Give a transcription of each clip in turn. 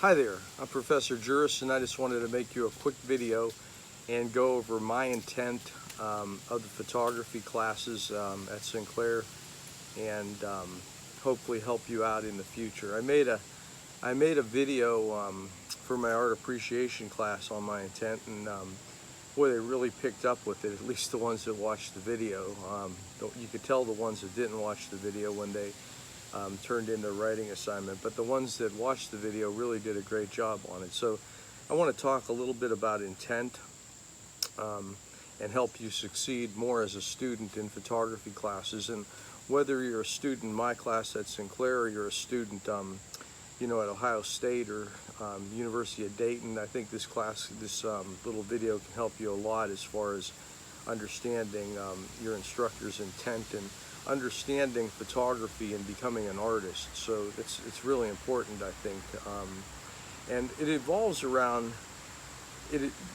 Hi there, I'm Professor Juris, and I just wanted to make you a quick video and go over my intent of the photography classes at Sinclair, and hopefully help you out in the future. I made a video for my art appreciation class on my intent, and boy, they really picked up with it, at least the ones that watched the video. You could tell the ones that didn't watch the video when they turned in their writing assignment, but the ones that watched the video really did a great job on it. So I want to talk a little bit about intent and help you succeed more as a student in photography classes. And whether you're a student in my class at Sinclair, or you're a student at Ohio State or University of Dayton, I think this little video can help you a lot as far as understanding your instructor's intent and understanding photography and becoming an artist. So it's really important, I think, and it evolves around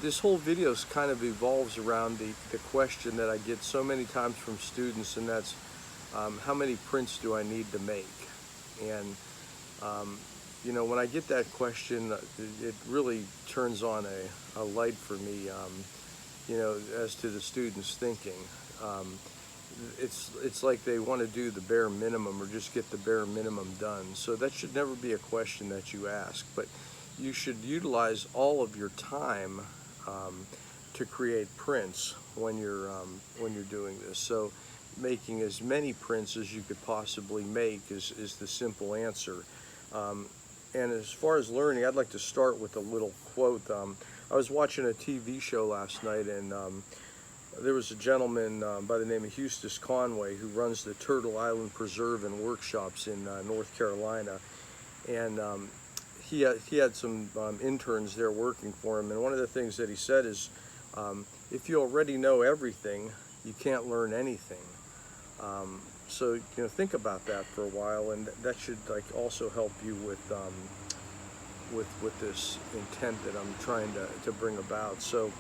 this whole video kind of evolves around the question that I get so many times from students, and that's how many prints do I need to make? And when I get that question, it really turns on a light for me, as to the students' thinking. It's like they want to do the bare minimum or just get the bare minimum done. So that should never be a question that you ask, but you should utilize all of your time to create prints when you're doing this. So making as many prints as you could possibly make is the simple answer. And as far as learning, I'd like to start with a little quote. I was watching a TV show last night, and there was a gentleman by the name of Eustace Conway who runs the Turtle Island Preserve and Workshops in North Carolina. And he had some interns there working for him. And one of the things that he said is, if you already know everything, you can't learn anything. So think about that for a while, and that should also help you with this intent that I'm trying to bring about. So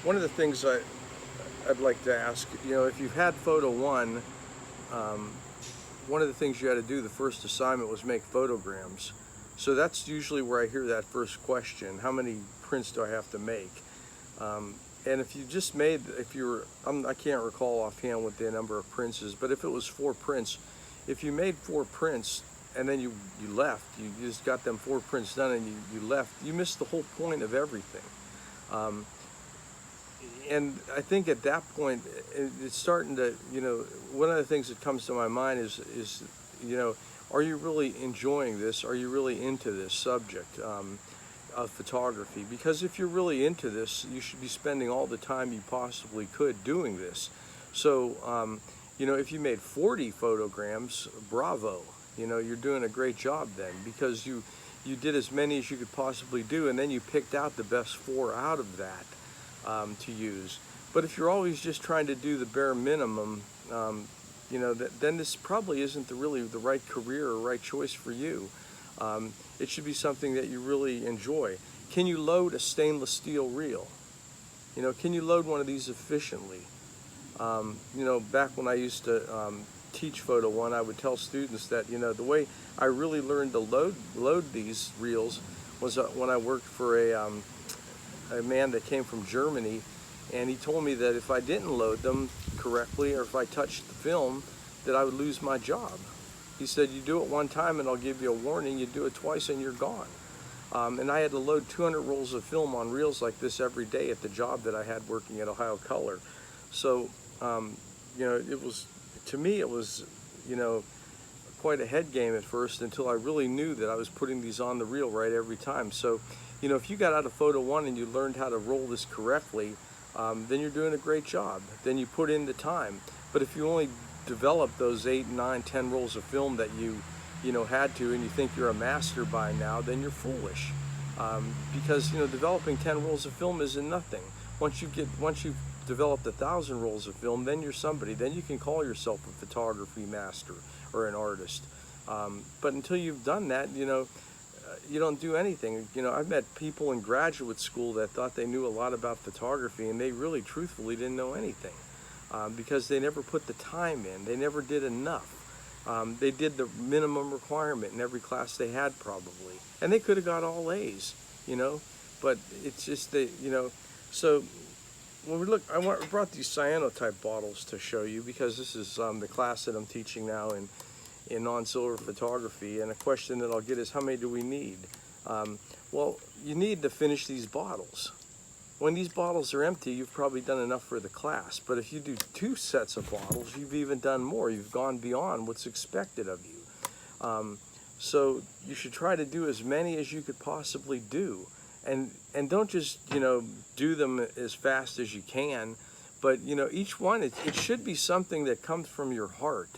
one of the things I'd like to ask, if you've had photo one, one of the things you had to do, the first assignment, was make photograms. So that's usually where I hear that first question: how many prints do I have to make? And if you just made, I can't recall offhand what the number of prints is, but if it was 4 prints, if you made 4 prints and then you left, you just got them 4 prints done and you left, you missed the whole point of everything. And I think at that point, it's starting to, one of the things that comes to my mind is are you really enjoying this? Are you really into this subject of photography? Because if you're really into this, you should be spending all the time you possibly could doing this. So, if you made 40 photograms, bravo. You're doing a great job then, because you did as many as you could possibly do, and then you picked out the best 4 out of that to use. But if you're always just trying to do the bare minimum, then this probably isn't really the right career or right choice for you. It should be something that you really enjoy. Can you load a stainless steel reel? Can you load one of these efficiently? Back when I used to teach Photo One, I would tell students that the way I really learned to load these reels was when I worked for a man that came from Germany, and he told me that if I didn't load them correctly, or if I touched the film, that I would lose my job. He said, you do it one time and I'll give you a warning, you do it twice and you're gone. And I had to load 200 rolls of film on reels like this every day at the job that I had working at Ohio Color. So, it was, to me, it was, quite a head game at first, until I really knew that I was putting these on the reel right every time. So, if you got out of Photo One and you learned how to roll this correctly, then you're doing a great job. Then you put in the time. But if you only develop those 8, 9, 10 rolls of film that you had to, and you think you're a master by now, then you're foolish. Because developing 10 rolls of film isn't nothing. Once you've developed 1,000 rolls of film, then you're somebody. Then you can call yourself a photography master or an artist. But until you've done that, you don't do anything. I've met people in graduate school that thought they knew a lot about photography, and they really truthfully didn't know anything, because they never put the time in. They never did enough. They did the minimum requirement in every class they had probably, and they could have got all A's, you know, but it's just that, you know, so when we look, I brought these cyanotype bottles to show you because this is the class that I'm teaching now in non-silver photography, and a question that I'll get is how many do we need? Well, you need to finish these bottles. When these bottles are empty, you've probably done enough for the class. But if you do 2 sets of bottles, you've even done more. You've gone beyond what's expected of you. So you should try to do as many as you could possibly do. And don't just, you know, do them as fast as you can. But, you know, each one, it should be something that comes from your heart,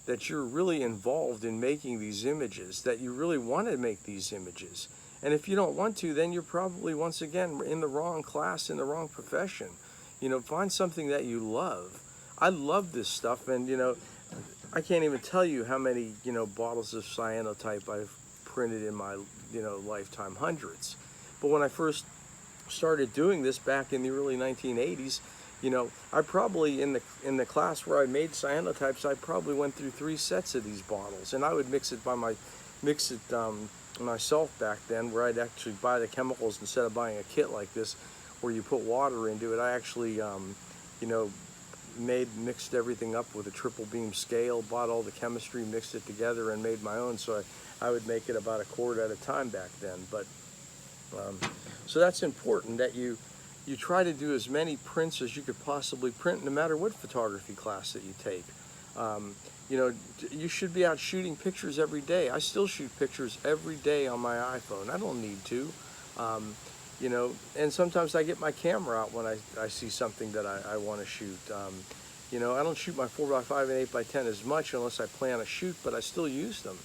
that you're really involved in making these images, that you really want to make these images. And if you don't want to, then you're probably, once again, in the wrong class, in the wrong profession. You know, find something that you love. I love this stuff, and, you know, I can't even tell you how many, you know, bottles of cyanotype I've printed in my, you know, lifetime, hundreds. But when I first started doing this back in the early 1980s, you know, I probably, in the class where I made cyanotypes, I probably went through 3 sets of these bottles, and I would mix it myself back then, where I'd actually buy the chemicals instead of buying a kit like this where you put water into it. I actually you know, mixed everything up with a triple beam scale, bought all the chemistry, mixed it together, and made my own. So I would make it about a quart at a time back then. But so that's important, that you try to do as many prints as you could possibly print, no matter what photography class that you take. You know, you should be out shooting pictures every day. I still shoot pictures every day on my iPhone. I don't need to. You know, and sometimes I get my camera out when I see something that I want to shoot. You know, I don't shoot my 4x5 and 8x10 as much unless I plan a shoot, but I still use them.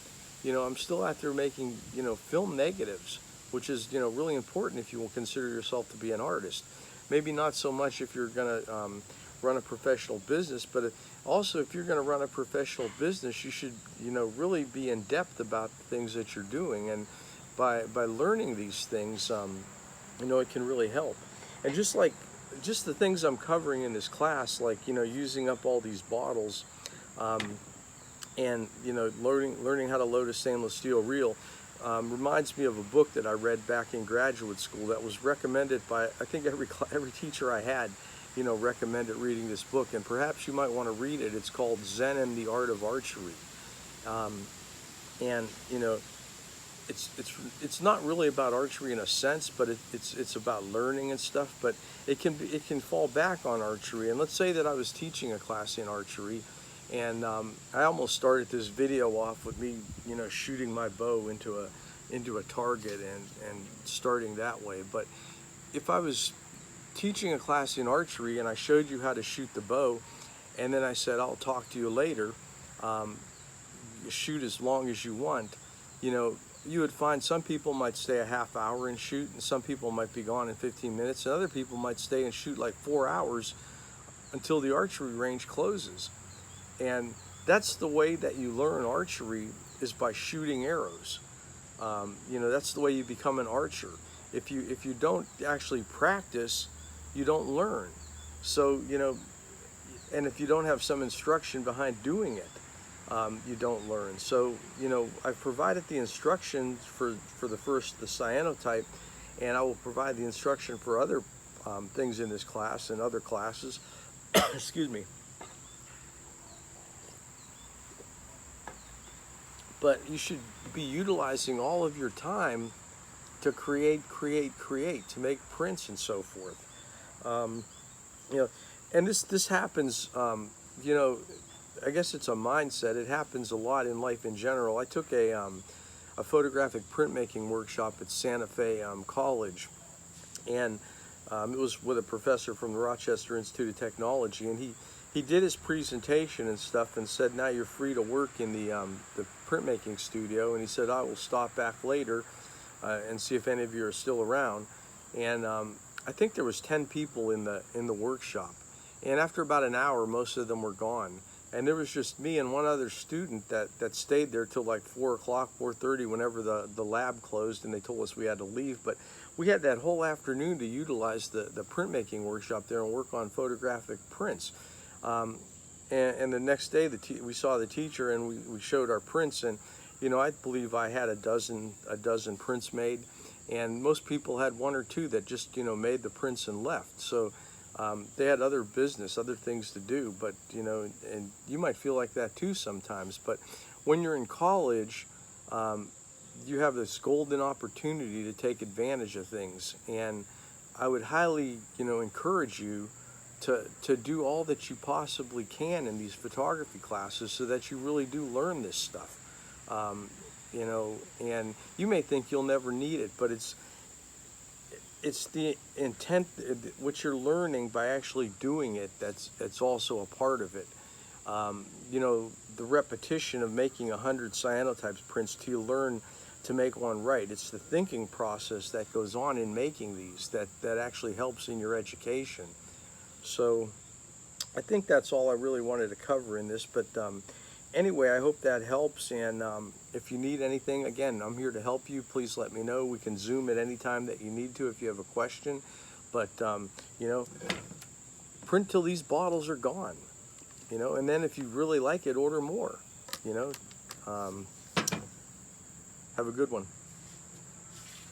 You know, I'm still out there making, you know, film negatives, which is, you know, really important if you will consider yourself to be an artist. Maybe not so much if you're going to run a professional business, but also if you're going to run a professional business, you should, you know, really be in depth about the things that you're doing. And by learning these things, you know, it can really help. And just the things I'm covering in this class, like, you know, using up all these bottles, and, you know, learning how to load a stainless steel reel, reminds me of a book that I read back in graduate school that was recommended by, I think, every teacher I had, you know, recommended reading this book, and perhaps you might want to read it. It's called Zen and the Art of Archery. And, you know, it's not really about archery in a sense, but it's about learning and stuff, but it can fall back on archery. And let's say that I was teaching a class in archery, and I almost started this video off with me, you know, shooting my bow into a target and starting that way. But if I was teaching a class in archery and I showed you how to shoot the bow, and then I said, I'll talk to you later, shoot as long as you want, you know, you would find some people might stay a half hour and shoot, and some people might be gone in 15 minutes, and other people might stay and shoot like 4 hours until the archery range closes. And that's the way that you learn archery, is by shooting arrows. You know, that's the way you become an archer. If you don't actually practice, you don't learn. So, you know, and if you don't have some instruction behind doing it, you don't learn. So, you know, I've provided the instructions for the cyanotype, and I will provide the instruction for other things in this class and other classes. Excuse me. But you should be utilizing all of your time to create, to make prints and so forth. You know, and this happens, you know, I guess it's a mindset. It happens a lot in life in general. I took a photographic printmaking workshop at Santa Fe College, and it was with a professor from the Rochester Institute of Technology, and he did his presentation and stuff and said, now you're free to work in the printmaking studio, and he said, I will stop back later and see if any of you are still around. And I think there was 10 people in the workshop, and after about an hour, most of them were gone. And there was just me and one other student that stayed there till like 4 o'clock, 4:30, whenever the lab closed, and they told us we had to leave. But we had that whole afternoon to utilize the printmaking workshop there and work on photographic prints. and the next day we saw the teacher, and we showed our prints, and I believe I had a dozen prints made, and most people had one or two that just made the prints and left. So they had other business, other things to do. But and you might feel like that too sometimes. But when you're in college, you have this golden opportunity to take advantage of things, and I would highly encourage you to do all that you possibly can in these photography classes, so that you really do learn this stuff. And you may think you'll never need it, but it's the intent, what you're learning by actually doing it, that's also a part of it. The repetition of making 100 cyanotypes prints till you learn to make one right. It's the thinking process that goes on in making these that actually helps in your education. So I think that's all I really wanted to cover in this, but anyway, I hope that helps, and if you need anything, again, I'm here to help you. Please let me know. We can Zoom at any time that you need to if you have a question, but print till these bottles are gone, and then if you really like it, order more. Have a good one.